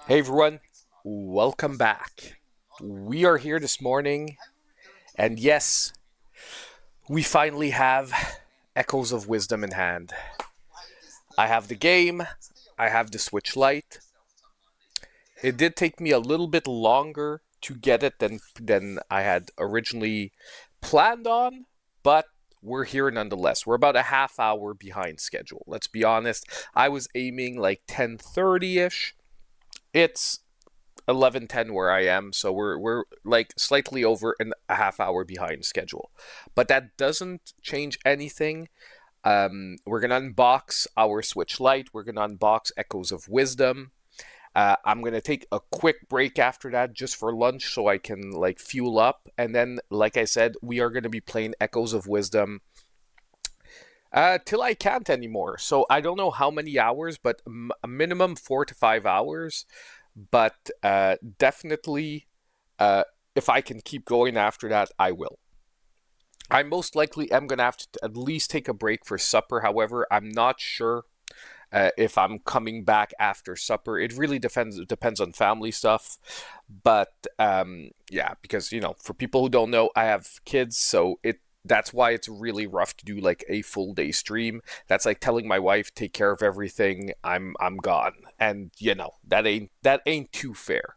Hey everyone, welcome back. We are here this morning, and yes, we finally have Echoes of Wisdom in hand. I have the game, I have the Switch Lite. It did take me a little bit longer to get it than I had originally planned on, but we're here nonetheless. We're about a half hour behind schedule. Let's be honest. I was aiming like 10:30ish. It's 11:10 where I am, so we're like slightly over a half hour behind schedule. But that doesn't change anything. We're gonna unbox our Switch Lite. We're gonna unbox Echoes of Wisdom. I'm gonna take a quick break after that just for lunch so I can like fuel up, and then, like I said, we are gonna be playing Echoes of Wisdom till I can't anymore. So I don't know how many hours, but a minimum 4 to 5 hours. But definitely, if I can keep going after that, I will. I most likely am going to have to at least take a break for supper. However, I'm not sure if I'm coming back after supper. It really depends on family stuff. But yeah, because for people who don't know, I have kids, so that's why it's really rough to do like a full day stream. That's like telling my wife, take care of everything. I'm gone, and that ain't too fair.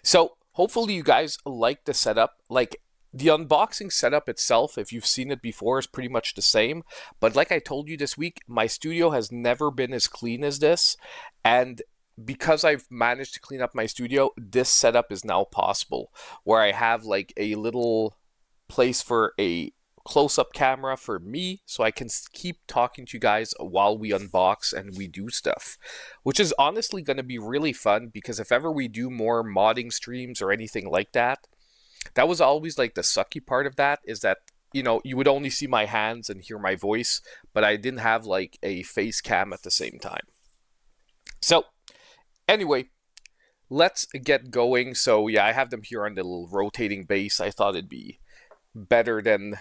So hopefully you guys like the setup. Like, the unboxing setup itself, if you've seen it before, is pretty much the same. But like I told you this week, my studio has never been as clean as this. And because I've managed to clean up my studio, this setup is now possible, where I have like a little place for a close-up camera for me so I can keep talking to you guys while we unbox and we do stuff, which is honestly going to be really fun, because if ever we do more modding streams or anything like that, that was always like the sucky part of that, is that you would only see my hands and hear my voice, but I didn't have like a face cam at the same time. So anyway, let's get going. So yeah, I have them here on the little rotating base. I thought it'd be better than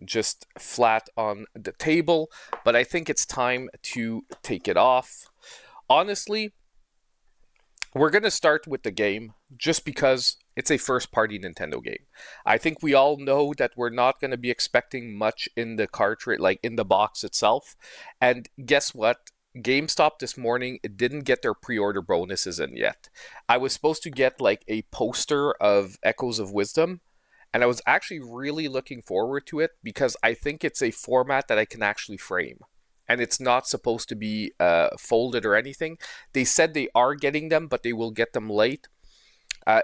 just flat on the table, but I think it's time to take it off. Honestly, we're going to start with the game just because it's a first party Nintendo game. I think we all know that we're not going to be expecting much in the cartridge, like in the box itself. And guess what? GameStop this morning, it didn't get their pre-order bonuses in yet. I was supposed to get like a poster of Echoes of Wisdom, and I was actually really looking forward to it because I think it's a format that I can actually frame. And it's not supposed to be folded or anything. They said they are getting them, but they will get them late.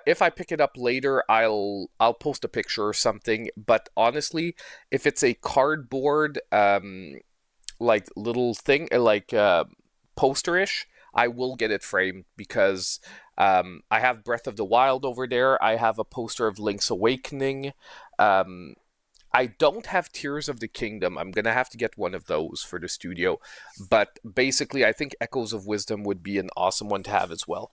If I pick it up later, I'll post a picture or something. But honestly, if it's a cardboard like little thing, like poster-ish, I will get it framed because I have Breath of the Wild over there. I have a poster of Link's Awakening. I don't have Tears of the Kingdom. I'm gonna have to get one of those for the studio. But basically, I think Echoes of Wisdom would be an awesome one to have as well.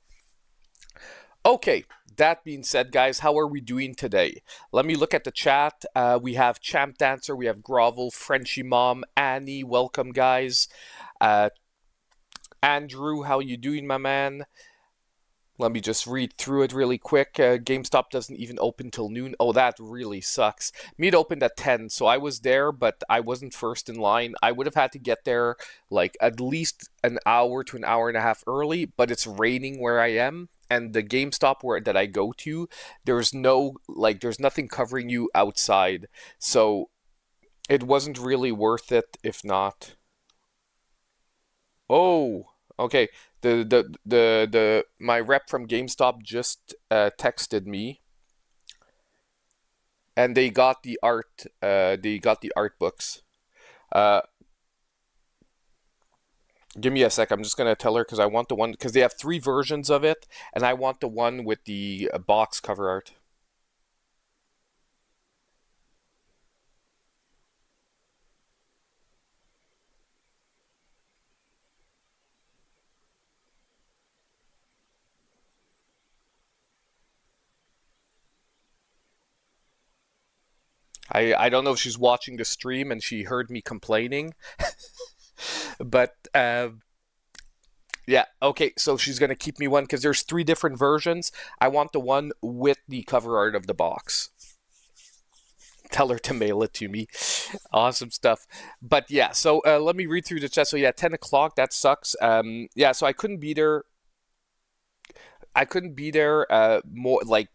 Okay, that being said, guys, how are we doing today? Let me look at the chat. We have Champ Dancer, we have Grovel, Frenchie Mom, Annie, welcome, guys. Uh, Andrew, how you doing, my man? Let me just read through it really quick. GameStop doesn't even open till noon. Oh, that really sucks. Meet opened at 10, so I was there, but I wasn't first in line. I would have had to get there like at least an hour to an hour and a half early, but it's raining where I am. And the GameStop that I go to, there's nothing covering you outside. So it wasn't really worth it if not. Oh, okay. The my rep from GameStop just texted me, and they got the art. They got the art books. Uh, Give me a sec. I'm just gonna tell her because I want the one because they have three versions of it, and I want the one with the box cover art. I don't know if she's watching the stream and she heard me complaining, but Yeah, okay, so she's gonna keep me one because there's three different versions. I want the one with the cover art of the box. Tell her to mail it to me. Awesome stuff. But yeah, so let me read through the chat. So yeah, 10 o'clock, that sucks. Yeah, so I couldn't be there. I couldn't be there more like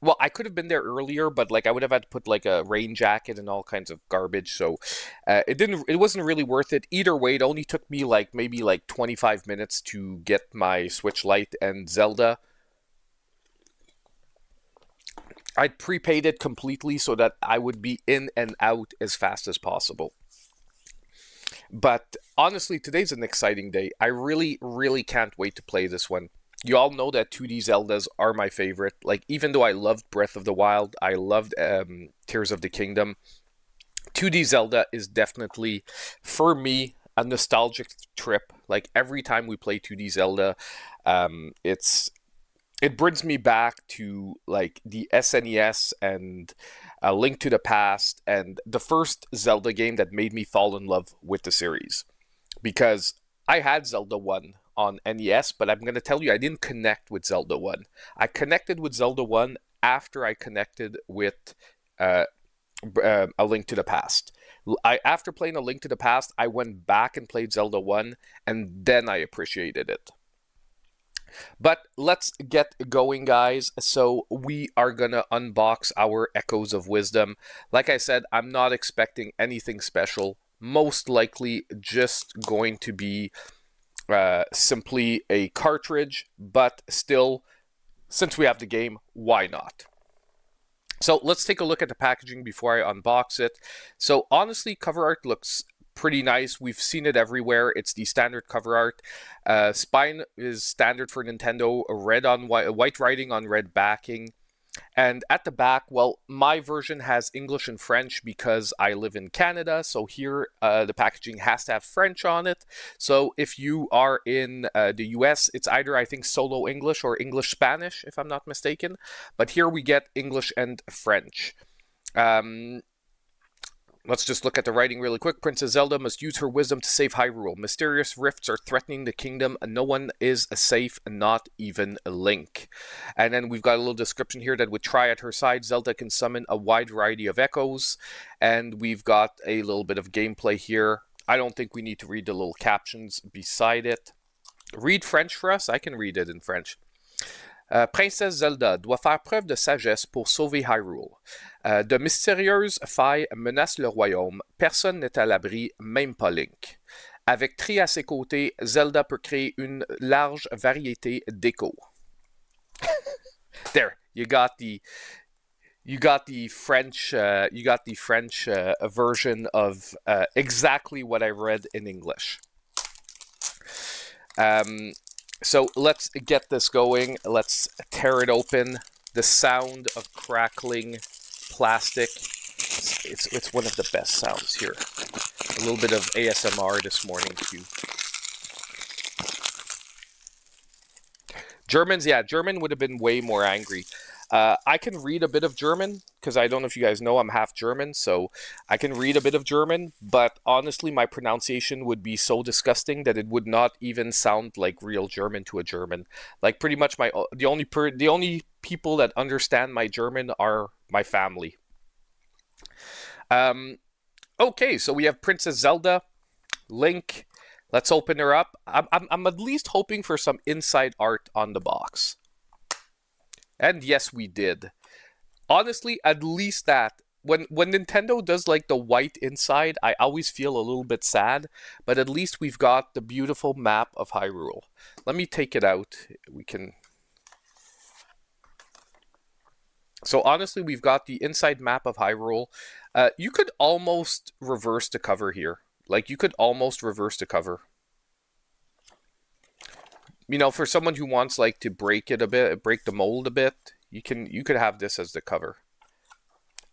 well, I could have been there earlier, but like I would have had to put like a rain jacket and all kinds of garbage. So it wasn't really worth it. Either way, it only took me like maybe like 25 minutes to get my Switch Lite and Zelda. I'd prepaid it completely so that I would be in and out as fast as possible. But honestly, today's an exciting day. I really, really can't wait to play this one. You all know that 2D Zeldas are my favorite. Like, even though I loved Breath of the Wild, I loved Tears of the Kingdom, 2D Zelda is definitely, for me, a nostalgic trip. Like, every time we play 2D Zelda, it brings me back to like the SNES and A Link to the Past and the first Zelda game that made me fall in love with the series. Because I had Zelda 1 on NES, but I'm going to tell you, I didn't connect with Zelda 1. I connected with Zelda 1 after I connected with uh, A Link to the Past. After playing A Link to the Past, I went back and played Zelda 1, and then I appreciated it. But let's get going, guys. So we are gonna unbox our Echoes of Wisdom. Like I said, I'm not expecting anything special. Most likely just going to be simply a cartridge, but still, since we have the game, why not? So let's take a look at the packaging before I unbox it. So honestly, cover art looks pretty nice. We've seen it everywhere. It's the standard cover art. Spine is standard for Nintendo. Red on white writing on red backing. And at the back, well, my version has English and French because I live in Canada. So here, the packaging has to have French on it. So if you are in the US, it's either, I think, solo English or English Spanish, if I'm not mistaken. But here we get English and French. Let's just look at the writing really quick. Princess Zelda must use her wisdom to save Hyrule. Mysterious rifts are threatening the kingdom. No one is safe, not even Link. And then we've got a little description here that with Tri at her side, Zelda can summon a wide variety of echoes. And we've got a little bit of gameplay here. I don't think we need to read the little captions beside it. Read French for us? I can read it in French. Princesse Zelda doit faire preuve de sagesse pour sauver Hyrule. De mystérieuses failles menacent le royaume. Personne n'est à l'abri, même pas Link. Avec Tri à ses côtés, Zelda peut créer une large variété d'échos. There, you got the French version of exactly what I read in English. So let's get this going. Let's tear it open. The sound of crackling plastic. It's one of the best sounds here. A little bit of ASMR this morning too. Germans, yeah, German would have been way more angry. I can read a bit of German, because I don't know if you guys know, I'm half German, so I can read a bit of German, but honestly, my pronunciation would be so disgusting that it would not even sound like real German to a German. Like, pretty much the only people that understand my German are my family. Okay, so we have Princess Zelda, Link. Let's open her up. I'm at least hoping for some inside art on the box. And yes, we did. Honestly, at least that. When Nintendo does like the white inside, I always feel a little bit sad. But at least we've got the beautiful map of Hyrule. Let me take it out. We can... So honestly, we've got the inside map of Hyrule. You could almost reverse the cover here. Like, you could almost reverse the cover. You know, for someone who wants like to break it a bit, break the mold a bit, you could have this as the cover.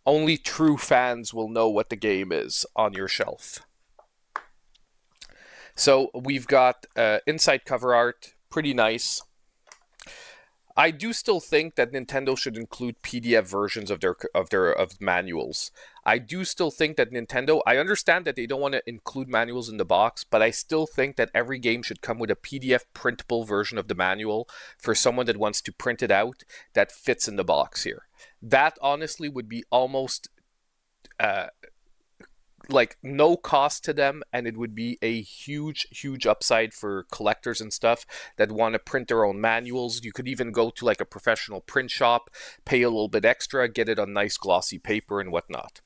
Only true fans will know what the game is on your shelf. So we've got inside cover art, pretty nice. I do still think that Nintendo should include PDF versions of their manuals. I do still think that Nintendo, I understand that they don't want to include manuals in the box, but I still think that every game should come with a PDF printable version of the manual for someone that wants to print it out that fits in the box here. That honestly would be almost uh, like no cost to them, and it would be a huge upside for collectors and stuff that want to print their own manuals. You could even go to like a professional print shop, pay a little bit extra, get it on nice glossy paper and whatnot.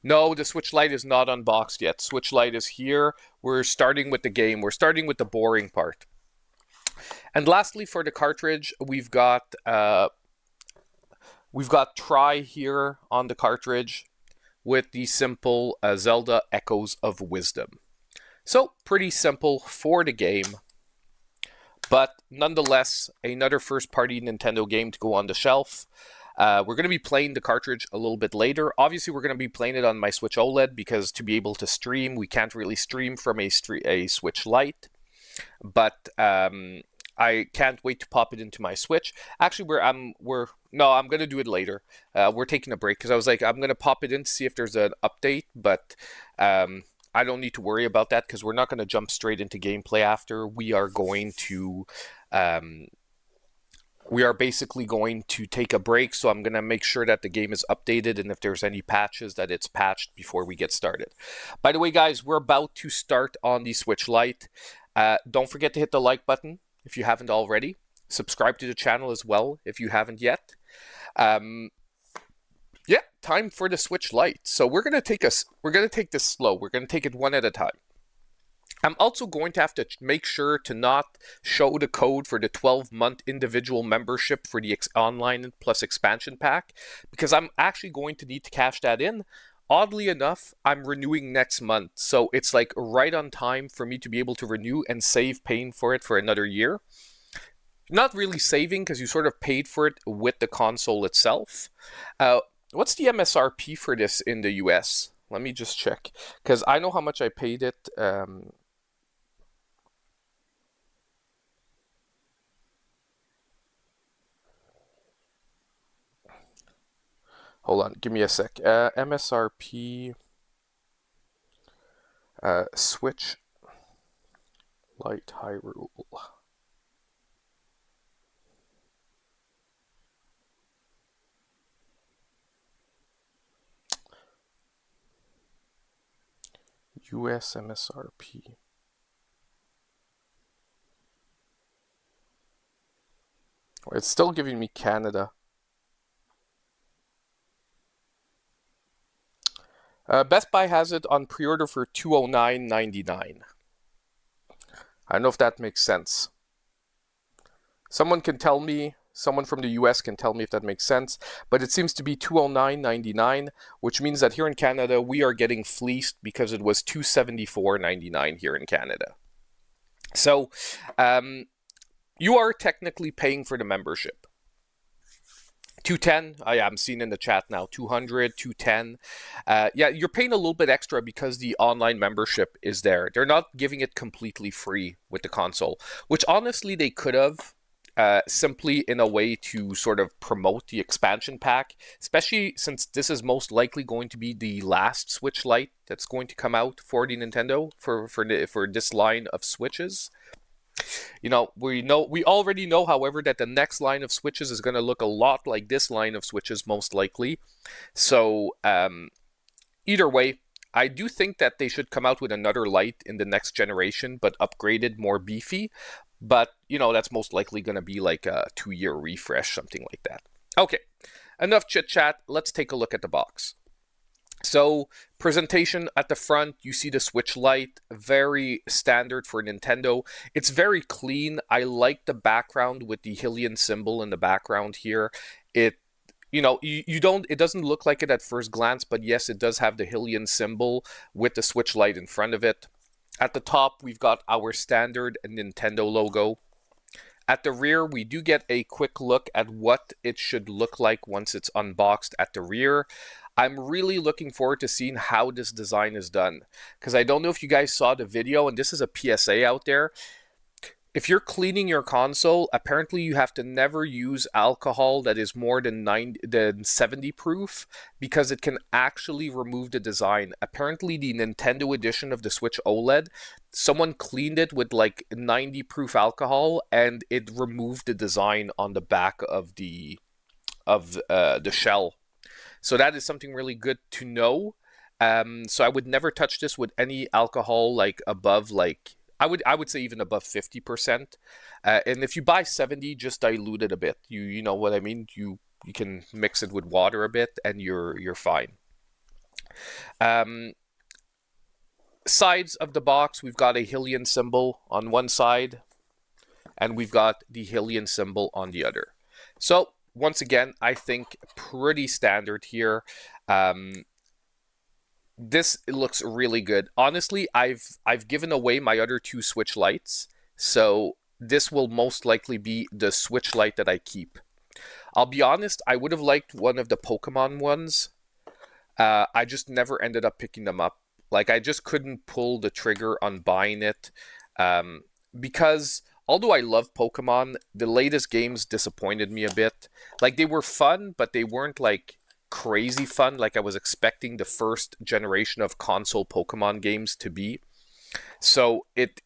No, the Switch Lite is not unboxed yet. Switch Lite is here. We're starting with the game. We're starting with the boring part. And lastly, for the cartridge, we've got Try here on the cartridge with the simple Zelda Echoes of Wisdom. So, pretty simple for the game, but nonetheless, another first-party Nintendo game to go on the shelf. We're going to be playing the cartridge a little bit later. Obviously, we're going to be playing it on my Switch OLED because to be able to stream, we can't really stream from a Switch Lite. But I can't wait to pop it into my Switch. Actually, I'm gonna do it later. We're taking a break because I was like, I'm gonna pop it in to see if there's an update, but I don't need to worry about that because we're not gonna jump straight into gameplay after. We are basically going to take a break, so I'm gonna make sure that the game is updated and if there's any patches that it's patched before we get started. By the way, guys, we're about to start on the Switch Lite. Don't forget to hit the like button if you haven't already. Subscribe to the channel as well if you haven't yet. Yeah, time for the Switch Lite. So we're gonna take this slow. We're gonna take it one at a time. I'm also going to have to make sure to not show the code for the 12-month individual membership for the online plus expansion pack because I'm actually going to need to cash that in. Oddly enough, I'm renewing next month, so it's like right on time for me to be able to renew and save paying for it for another year. Not really saving because you sort of paid for it with the console itself. What's the MSRP for this in the US? Let me just check because I know how much I paid it. Hold on, give me a sec. MSRP Switch Lite Hyrule. US MSRP. It's still giving me Canada. Best Buy has it on pre-order for $209.99. I don't know if that makes sense. Someone from the US can tell me if that makes sense, but it seems to be $209.99, which means that here in Canada, we are getting fleeced because it was $274.99 here in Canada. So, you are technically paying for the membership. 210, I'm seeing in the chat now, 200, 210. Yeah, you're paying a little bit extra because the online membership is there. They're not giving it completely free with the console, which honestly they could have, simply in a way to sort of promote the expansion pack, especially since this is most likely going to be the last Switch Lite that's going to come out for the Nintendo for this line of Switches. We already know, however, that the next line of Switches is going to look a lot like this line of Switches, most likely. So, either way, I do think that they should come out with another Lite in the next generation, but upgraded, more beefy. But, that's most likely going to be like a 2-year refresh, something like that. Okay, enough chit-chat. Let's take a look at the box. So, presentation at the front, you see the Switch Lite, very standard for Nintendo. It's very clean. I like the background with the Hylian symbol in the background here. It doesn't look like it at first glance, but yes, it does have the Hylian symbol with the Switch Lite in front of it. At the top, we've got our standard Nintendo logo. At the rear, we do get a quick look at what it should look like once it's unboxed at the rear. I'm really looking forward to seeing how this design is done, because I don't know if you guys saw the video, and this is a PSA out there. if you're cleaning your console, apparently you have to never use alcohol that is more than 70 proof because it can actually remove the design. Apparently the Nintendo edition of the Switch OLED, someone cleaned it with like 90 proof alcohol and it removed the design on the back of the shell. So that is something really good to know. So I would never touch this with any alcohol like above like I would say even above 50%. And if you buy 70, just dilute it a bit. You know what I mean? You can mix it with water a bit and you're fine. Sides of the box, we've got a Hylian symbol on one side and we've got the Hylian symbol on the other. So once again, I think pretty standard here. This looks really good. Honestly, I've given away my other two Switch Lites, so this will most likely be the Switch Lite that I keep. I'll be honest, I would have liked one of the Pokemon ones. I just never ended up picking them up. Like, I just couldn't pull the trigger on buying it. Because although I love Pokemon, the latest games disappointed me a bit. Like, they were fun, but they weren't like crazy fun like I was expecting the first generation of console Pokemon games to be. So it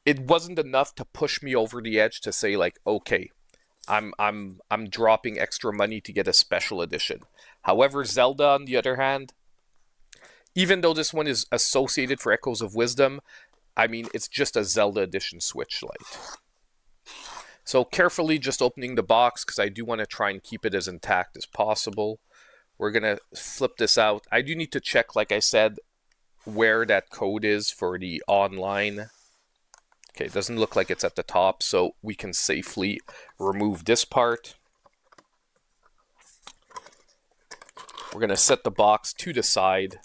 wasn't enough to push me over the edge to say like, okay, I'm dropping extra money to get a special edition. However, Zelda on the other hand, even though this one is associated for Echoes of Wisdom, I mean, it's just a Zelda edition Switch Lite. So carefully just opening the box because I do want to try and keep it as intact as possible. We're going to flip this out. I do need to check, like I said, where that code is for the online. Okay, it doesn't look like it's at the top, so we can safely remove this part. We're going to set the box to the side.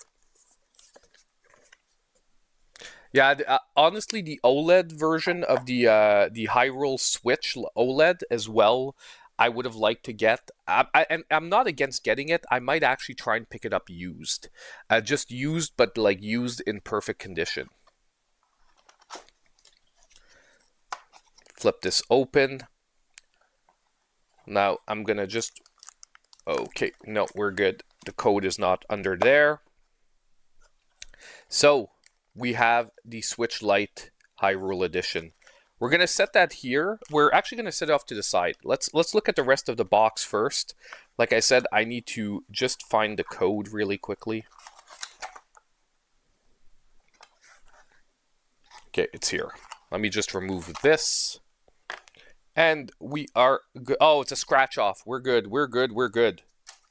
Yeah, honestly, the OLED version of the Hyrule Switch OLED as well, I would have liked to get. And I'm not against getting it. I might actually try and pick it up used. Just used, but like used in perfect condition. Flip this open. Now I'm going to just... Okay, no, we're good. The code is not under there. So we have the Switch Lite Hyrule Edition. We're going to set that here. We're actually going to set it off to the side. Let's look at the rest of the box first. Like I said, I need to just find the code really quickly. Okay, it's here. Let me just remove this. And we are good. Oh, it's a scratch off. We're good. We're good. We're good.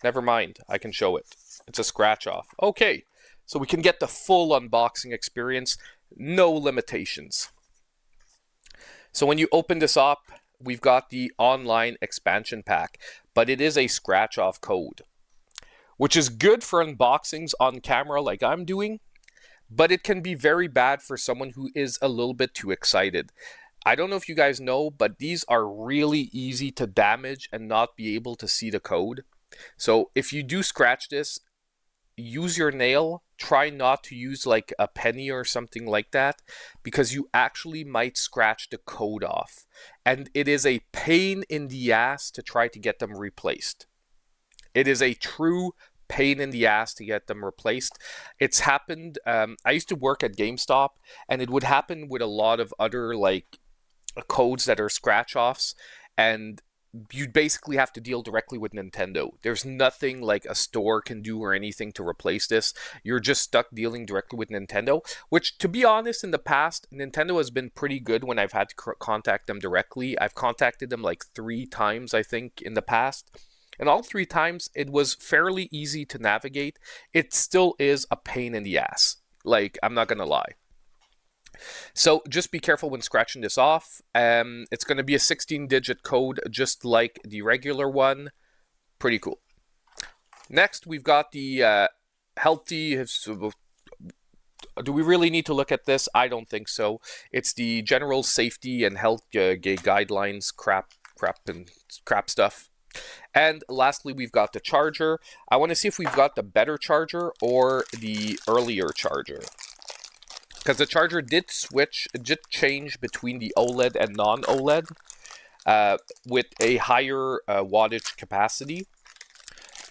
Never mind. I can show it. It's a scratch off. Okay. So we can get the full unboxing experience, no limitations. So when you open this up, we've got the online expansion pack, but it is a scratch-off code, which is good for unboxings on camera like I'm doing, but it can be very bad for someone who is a little bit too excited. I don't know if you guys know, but these are really easy to damage and not be able to see the code. So if you do scratch this, use your nail. Try not to use like a penny or something like that because you actually might scratch the code off. And it is a pain in the ass to try to get them replaced. It is a true pain in the ass to get them replaced. It's happened. I used to work at GameStop and it would happen with a lot of other like codes that are scratch offs, and you basically have to deal directly with Nintendo. There's nothing like a store can do or anything to replace this. You're just stuck dealing directly with Nintendo, which, to be honest, in the past, Nintendo has been pretty good when I've had to contact them directly. I've contacted them like 3 times, I think, in the past. And all 3 times, it was fairly easy to navigate. It still is a pain in the ass. Like, I'm not going to lie. So just be careful when scratching this off. It's going to be a 16-digit code, just like the regular one. Pretty cool. Next, we've got the healthy... Do we really need to look at this? I don't think so. It's the general safety and health guidelines, crap stuff. And lastly, we've got the charger. I want to see if we've got the better charger or the earlier charger. because the charger did change between the OLED and non-OLED with a higher wattage capacity.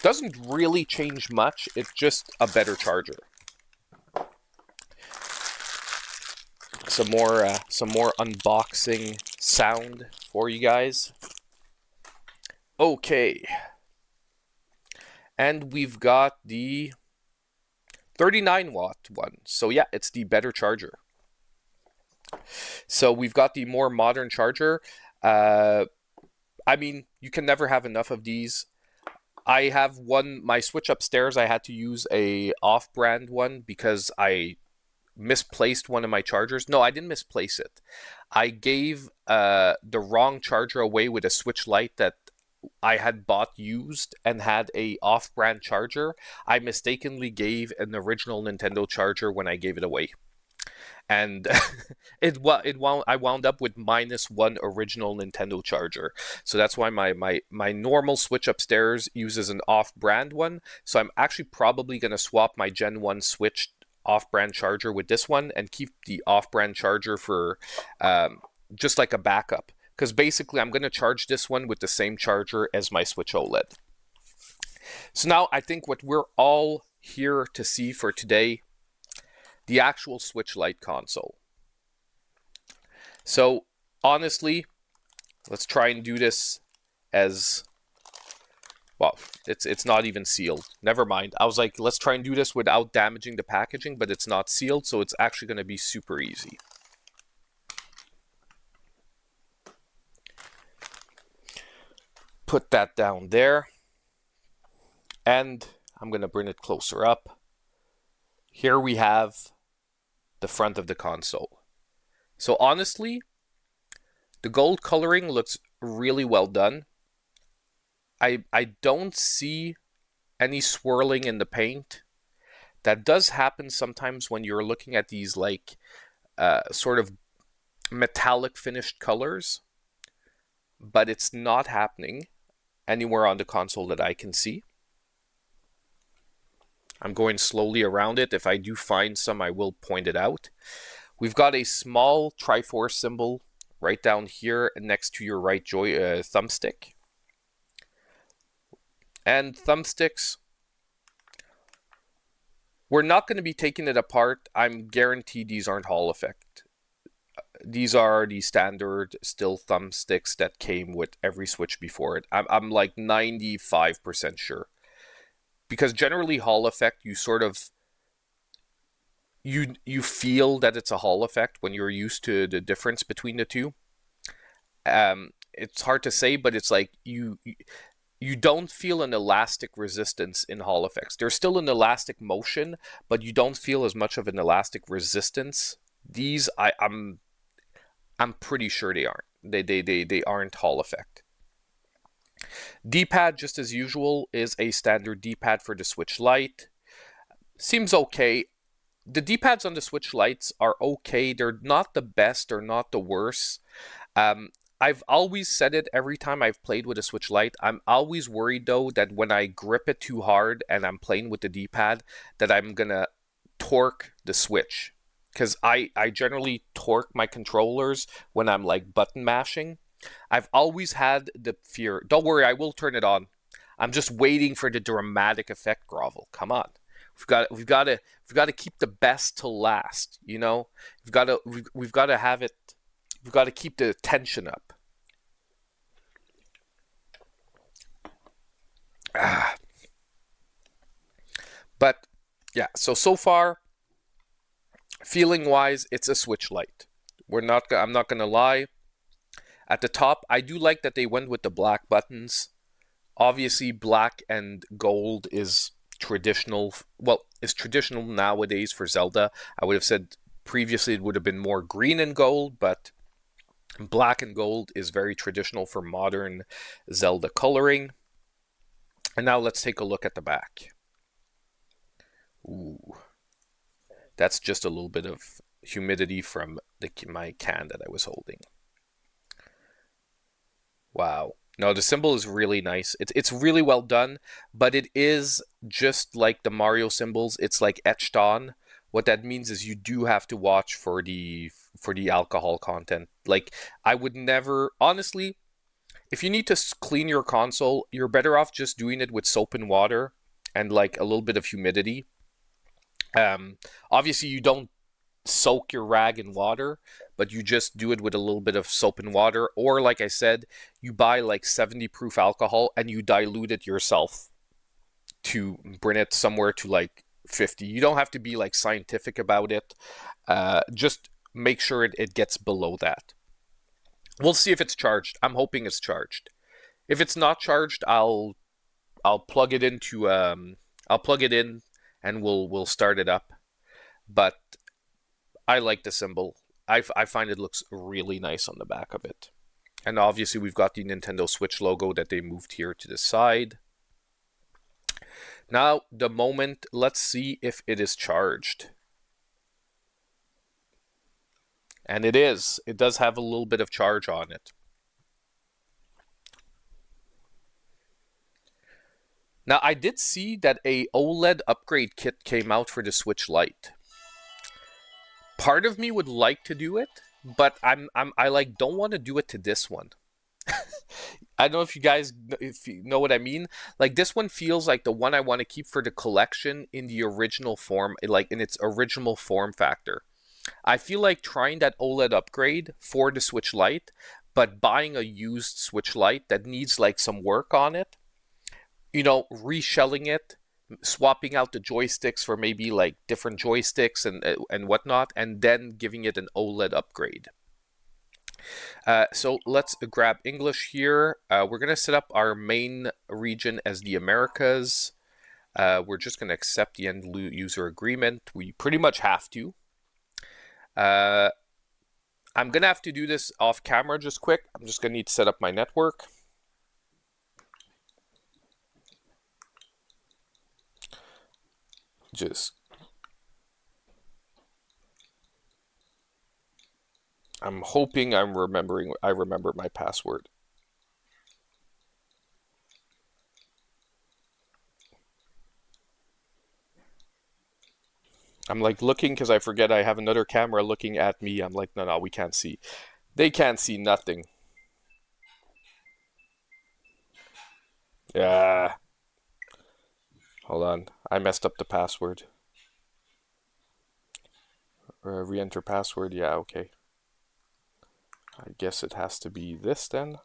Doesn't really change much, it's just a better charger. Some more unboxing sound for you guys. Okay. And we've got the 39 watt one. So yeah, it's the better charger. So we've got the more modern charger. I mean, you can never have enough of these. I have one, my Switch upstairs, I had to use a off-brand one because I misplaced one of my chargers. No, I didn't misplace it. I gave the wrong charger away with a Switch Lite that I had bought used and had a off-brand charger. I mistakenly gave an original Nintendo charger when I gave it away. And I wound up with -1 original Nintendo charger. So that's why my normal Switch upstairs uses an off-brand one. So I'm actually probably going to swap my Gen 1 Switch off-brand charger with this one and keep the off-brand charger for just like a backup. Because basically I'm going to charge this one with the same charger as my Switch OLED. So now I think what we're all here to see for today, the actual Switch Lite console. So honestly, let's try and do this as, well, it's not even sealed. Never mind. I was like, let's try and do this without damaging the packaging, but it's not sealed, so it's actually going to be super easy. Put that down there. And I'm going to bring it closer up. Here we have the front of the console. So honestly, the gold coloring looks really well done. I don't see any swirling in the paint. That does happen sometimes when you're looking at these like sort of metallic finished colors, but it's not happening anywhere on the console that I can see. I'm going slowly around it. If I do find some, I will point it out. We've got a small Triforce symbol right down here next to your right thumbstick. And thumbsticks, we're not going to be taking it apart. I'm guaranteed these aren't Hall effect. These are the standard still thumbsticks that came with every Switch before it. I'm like 95% sure. Because generally Hall effect, you sort of, you feel that it's a Hall effect when you're used to the difference between the two. It's hard to say, but it's like you don't feel an elastic resistance in Hall effects. There's still an elastic motion, but you don't feel as much of an elastic resistance. These, I'm pretty sure they aren't. They aren't Hall effect. D-pad, just as usual, is a standard D-pad for the Switch Lite. Seems okay. The D-pads on the Switch Lites are okay. They're not the best or not the worst. I've always said it every time I've played with a Switch Lite. I'm always worried, though, that when I grip it too hard and I'm playing with the D-pad, that I'm going to torque the Switch. Because I generally torque my controllers when I'm, like, button mashing. I've always had the fear. Don't worry, I will turn it on. I'm just waiting for the dramatic effect, Grovel. Come on, we've got to keep the best till last. You know, we've got to have it. We've got to keep the tension up. But yeah, so far, feeling wise, it's a Switch Lite. I'm not gonna lie. At the top, I do like that they went with the black buttons. Obviously, black and gold is traditional. Well, it's traditional nowadays for Zelda. I would have said previously it would have been more green and gold, but black and gold is very traditional for modern Zelda coloring. And now let's take a look at the back. Ooh. That's just a little bit of humidity from my can that I was holding. Wow. No, the symbol is really nice. It's really well done, but it is just like the Mario symbols. It's like etched on, What that means is you do have to watch for the alcohol content. Like, I would never, honestly, if you need to clean your console, you're better off just doing it with soap and water and like a little bit of humidity. Obviously, you don't soak your rag in water, but you just do it with a little bit of soap and water. Or, like I said, you buy like 70 proof alcohol and you dilute it yourself to bring it somewhere to like 50. You don't have to be like scientific about it. Just make sure it gets below that. We'll see if it's charged. I'm hoping it's charged. If it's not charged, I'll plug it into I'll plug it in and we'll start it up. But I like the symbol. I find it looks really nice on the back of it. And obviously we've got the Nintendo Switch logo that they moved here to the side. Now, the moment, let's see if it is charged. And it is. It does have a little bit of charge on it. Now, I did see that a OLED upgrade kit came out for the Switch Lite. Part of me would like to do it, but I like don't want to do it to this one. I don't know if you guys if you know what I mean. Like, this one feels like the one I want to keep for the collection in the original form, like in its original form factor. I feel like trying that OLED upgrade for the Switch Lite, but buying a used Switch Lite that needs like some work on it, you know, reshelling it, swapping out the joysticks for maybe like different joysticks and whatnot, and then giving it an OLED upgrade. So let's grab English here. We're going to set up our main region as the Americas. We're just going to accept the end user agreement. We pretty much have to. I'm going to have to do this off camera just quick. I'm just going to need to set up my network. I'm hoping I remember my password. I'm like looking because I forget I have another camera looking at me. I'm like, no, we can't see. They can't see nothing. Yeah. Hold on. I messed up the password. Re-enter password. Yeah, okay. I guess it has to be this then.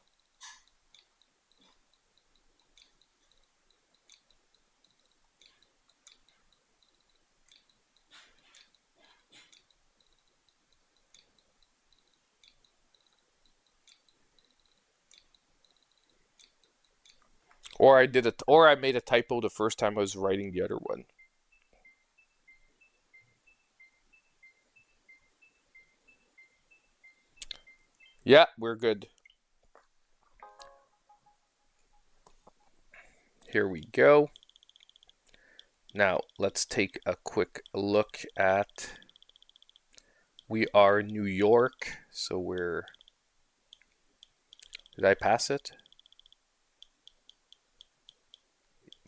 Or I made a typo the first time I was writing the other one. Yeah, we're good. Here we go. Now, let's take a quick look at... We are New York, so we're... Did I pass it?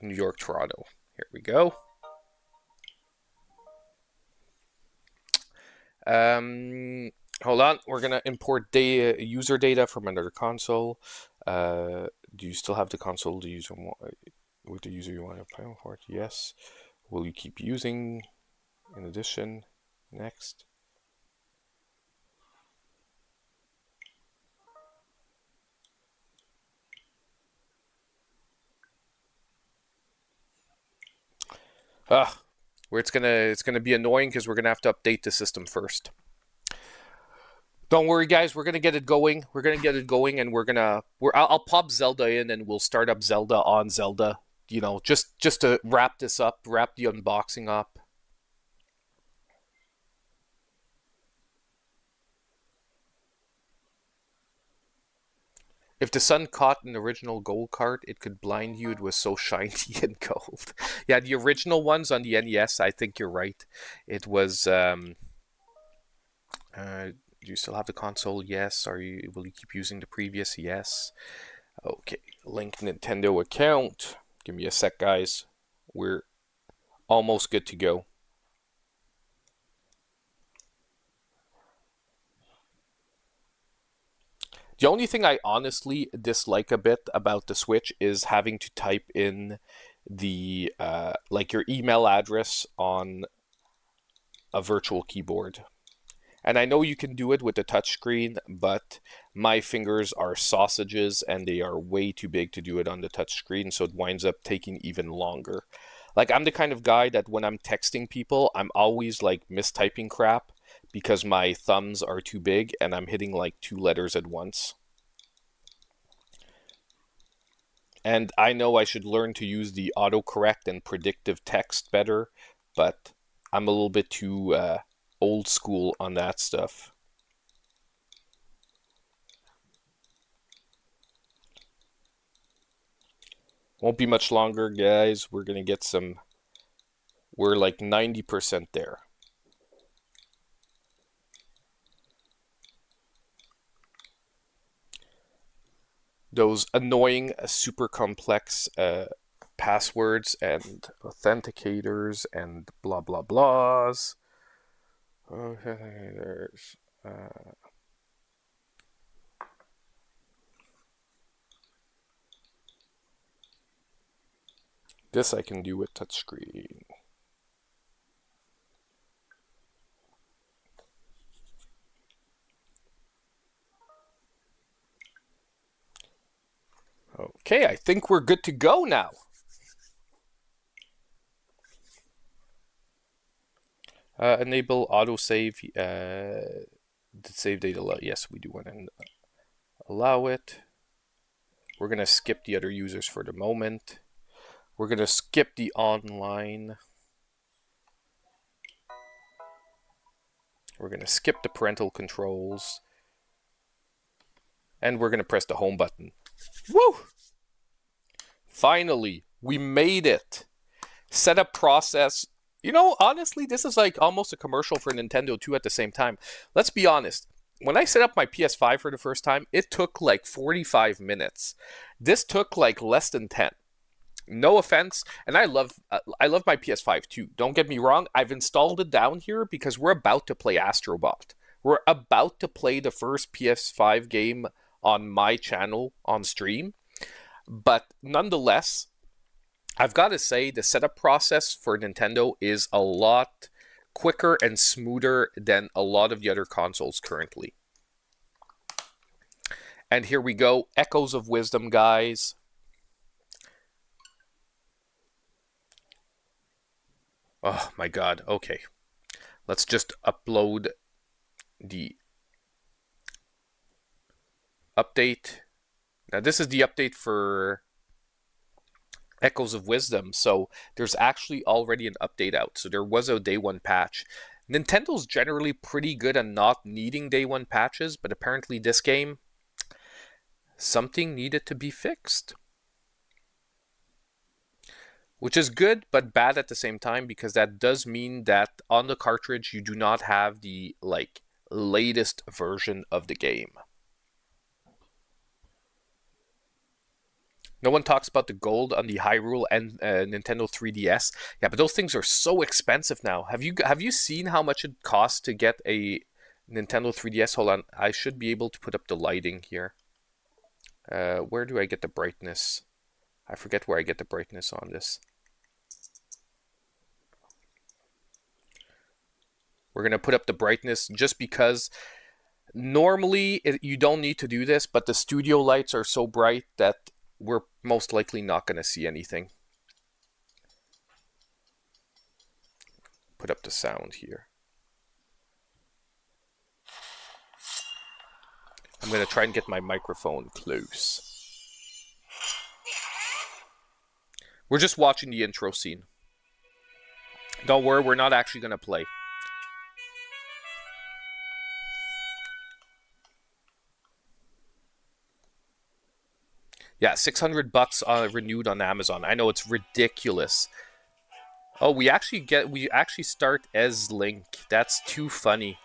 New York, Toronto. Here we go. Hold on. We're going to import user data from another console. Do you still have the console the user with the user you want to play for? Yes. Will you keep using? In addition, next. Where it's gonna be annoying because we're gonna have to update the system first. Don't worry, guys. We're gonna get it going. We're gonna get it going, and I'll pop Zelda in, and we'll start up Zelda on Zelda. You know, just to wrap this up, wrap the unboxing up. If the sun caught an original gold card, it could blind you. It was so shiny and gold. Yeah, the original ones on the NES, I think you're right. It was... do you still have the console? Yes. Will you keep using the previous? Yes. Okay. Link Nintendo account. Give me a sec, guys. We're almost good to go. The only thing I honestly dislike a bit about the Switch is having to type in the like your email address on a virtual keyboard. And I know you can do it with the touchscreen, but my fingers are sausages and they are way too big to do it on the touchscreen, so it winds up taking even longer. Like, I'm the kind of guy that when I'm texting people, I'm always like mistyping crap because my thumbs are too big and I'm hitting like 2 letters at once. And I know I should learn to use the autocorrect and predictive text better, but I'm a little bit too old school on that stuff. Won't be much longer, guys. We're gonna get some. We're like 90% there. Those annoying, super complex passwords and authenticators and blah blah blahs. Okay, there's. This I can do with touchscreen. Okay, I think we're good to go now. Enable autosave. Save data. Yes, we do want to allow it. We're going to skip the other users for the moment. We're going to skip the online. We're going to skip the parental controls. And we're going to press the home button. Woo! Finally, we made it. Setup process. You know, honestly, this is like almost a commercial for Nintendo too at the same time. Let's be honest. When I set up my PS5 for the first time, it took like 45 minutes. This took like less than 10. No offense, and I love my PS5 too. Don't get me wrong. I've installed it down here because we're about to play Astrobot. We're about to play the first PS5 game on my channel on stream. But nonetheless, I've got to say the setup process for Nintendo is a lot quicker and smoother than a lot of the other consoles currently. And here we go. Echoes of Wisdom, guys. Oh my god. Okay. Let's just upload the update. Now this is the update for Echoes of Wisdom, so there's actually already an update out. So there was a day one patch. Nintendo's generally pretty good at not needing day one patches, but apparently this game, something needed to be fixed. Which is good, but bad at the same time, because that does mean that on the cartridge you do not have the like latest version of the game. No one talks about the gold on the Hyrule and Nintendo 3DS. Yeah, but those things are so expensive now. Have you seen how much it costs to get a Nintendo 3DS? Hold on, I should be able to put up the lighting here. Where do I get the brightness? I forget where I get the brightness on this. We're going to put up the brightness just because normally you don't need to do this, but the studio lights are so bright that we're most likely not going to see anything. Put up the sound here. I'm going to try and get my microphone close. We're just watching the intro scene. Don't worry, we're not actually going to play. Yeah, $600 renewed on Amazon. I know it's ridiculous. Oh, we actually start as Link. That's too funny.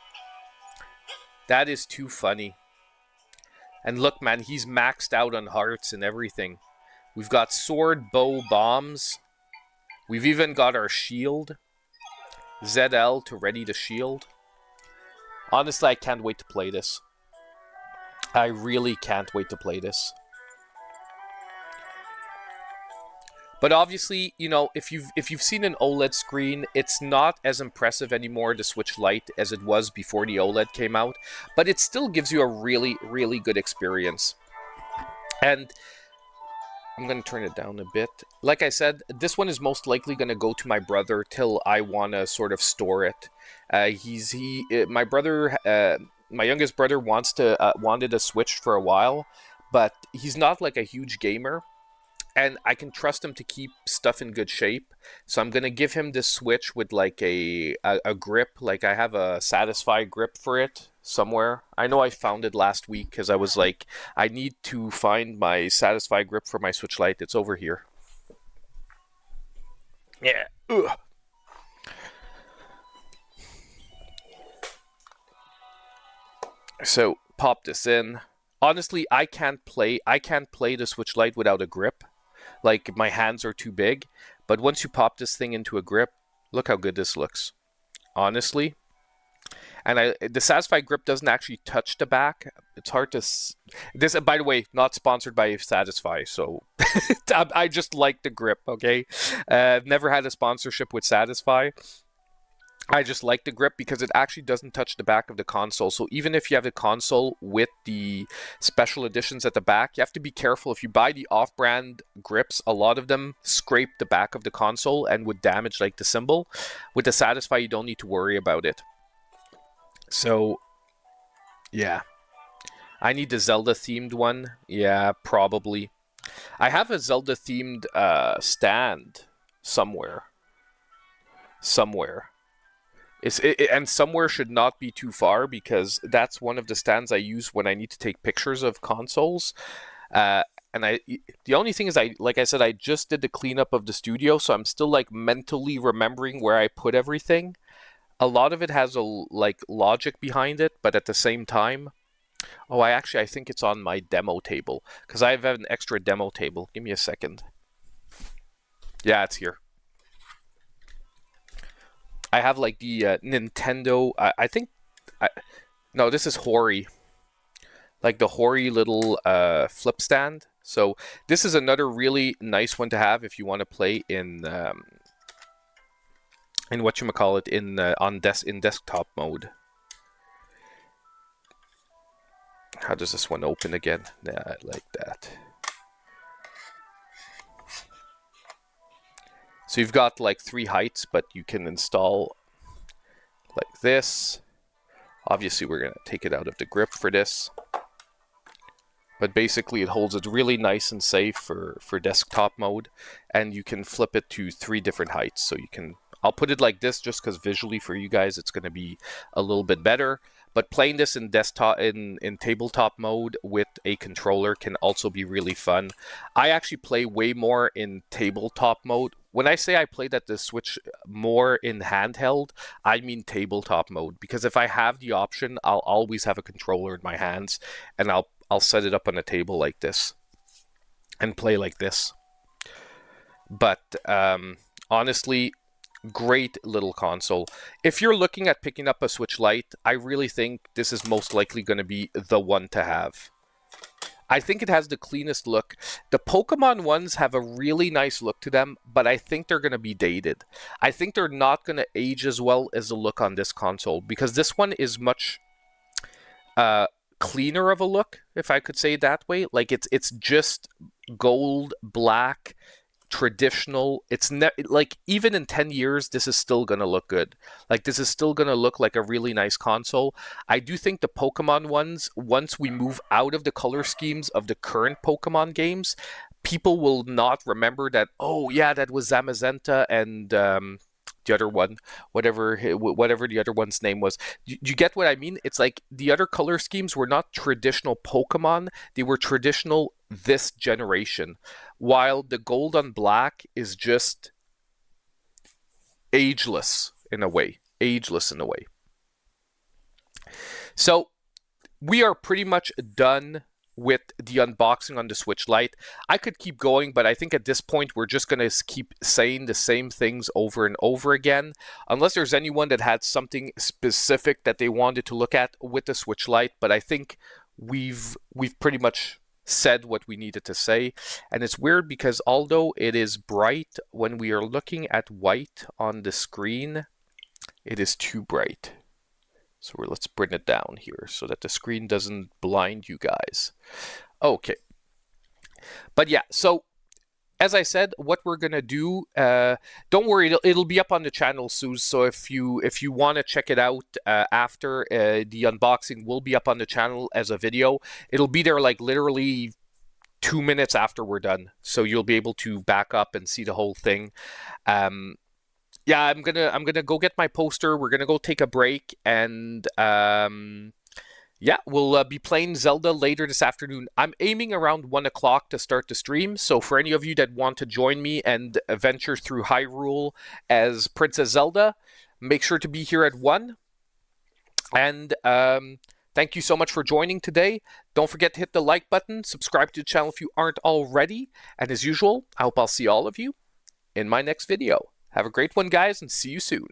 That is too funny. And look, man, he's maxed out on hearts and everything. We've got sword, bow, bombs. We've even got our shield. ZL to ready the shield. Honestly, I can't wait to play this. I really can't wait to play this. But obviously, you know, if you've seen an OLED screen, it's not as impressive anymore, the Switch Lite, as it was before the OLED came out. But it still gives you a really, really good experience. And I'm going to turn it down a bit. Like I said, this one is most likely going to go to my brother till I want to sort of store it. My brother, my youngest brother wanted a Switch for a while, but he's not like a huge gamer. And I can trust him to keep stuff in good shape. So I'm going to give him this Switch with like a grip. Like I have a Satisfy grip for it somewhere. I know I found it last week because I was like, I need to find my Satisfy grip for my Switch Lite. It's over here. Yeah. Ugh. So pop this in. Honestly, I can't play the Switch Lite without a grip. Like, my hands are too big. But once you pop this thing into a grip, look how good this looks. Honestly. And the Satisfy grip doesn't actually touch the back. It's hard to... This, by the way, not sponsored by Satisfy, so... I just like the grip, okay? I've never had a sponsorship with Satisfy. I just like the grip because it actually doesn't touch the back of the console. So even if you have the console with the special editions at the back, you have to be careful. If you buy the off-brand grips, a lot of them scrape the back of the console and would damage like the symbol. With the Satisfy, you don't need to worry about it. So, yeah. I need the Zelda-themed one. Yeah, probably. I have a Zelda-themed stand somewhere. And somewhere should not be too far because that's one of the stands I use when I need to take pictures of consoles. And the only thing is, like I said, I just did the cleanup of the studio, so I'm still like mentally remembering where I put everything. A lot of it has like logic behind it, but at the same time, I think it's on my demo table because I have an extra demo table. Give me a second. Yeah, it's here. I have like the Nintendo. No, this is Hori. Like the Hori little flip stand. So this is another really nice one to have if you want to play in whatchamacallit in desktop mode. How does this one open again? Yeah, like that. So you've got like 3 heights, but you can install like this. Obviously, we're going to take it out of the grip for this. But basically, it holds it really nice and safe for desktop mode. And you can flip it to 3 different heights. So you can... I'll put it like this just because visually for you guys, it's going to be a little bit better. But playing this in desktop in tabletop mode with a controller can also be really fun. I actually play way more in tabletop mode. When I say I played at the Switch more in handheld, I mean tabletop mode. Because if I have the option, I'll always have a controller in my hands, and I'll set it up on a table like this and play like this. But honestly, great little console. If you're looking at picking up a Switch Lite, I really think this is most likely going to be the one to have. I think it has the cleanest look. The Pokemon ones have a really nice look to them, but I think they're going to be dated. I think they're not going to age as well as the look on this console, because this one is much cleaner of a look, if I could say it that way. Like it's just gold, black, traditional. It's like even in 10 years this is still gonna look good. Like this is still gonna look like a really nice console. I do think the Pokemon ones, once we move out of the color schemes of the current Pokemon games, people will not remember that, oh yeah, that was Zamazenta and the other one, whatever the other one's name was. You get what I mean? It's like the other color schemes were not traditional Pokemon, they were traditional this generation, while the gold on black is just ageless in a way. So we are pretty much done with the unboxing on the Switch Lite. I could keep going, but I think at this point we're just going to keep saying the same things over and over again, unless there's anyone that had something specific that they wanted to look at with the Switch Lite. But I think we've pretty much said what we needed to say. And it's weird because although it is bright, when we are looking at white on the screen, it is too bright. So let's bring it down here so that the screen doesn't blind you guys. Okay. But yeah, so as I said, what we're gonna do, don't worry, it'll be up on the channel soon. So if you want to check it out after, the unboxing will be up on the channel as a video. It'll be there like literally 2 minutes after we're done, so you'll be able to back up and see the whole thing. Yeah, I'm gonna go get my poster. We're gonna go take a break, and yeah, we'll be playing Zelda later this afternoon. I'm aiming around 1 o'clock to start the stream, so for any of you that want to join me and venture through Hyrule as Princess Zelda, make sure to be here at 1. And thank you so much for joining today. Don't forget to hit the like button, subscribe to the channel if you aren't already, and as usual, I hope I'll see all of you in my next video. Have a great one, guys, and see you soon.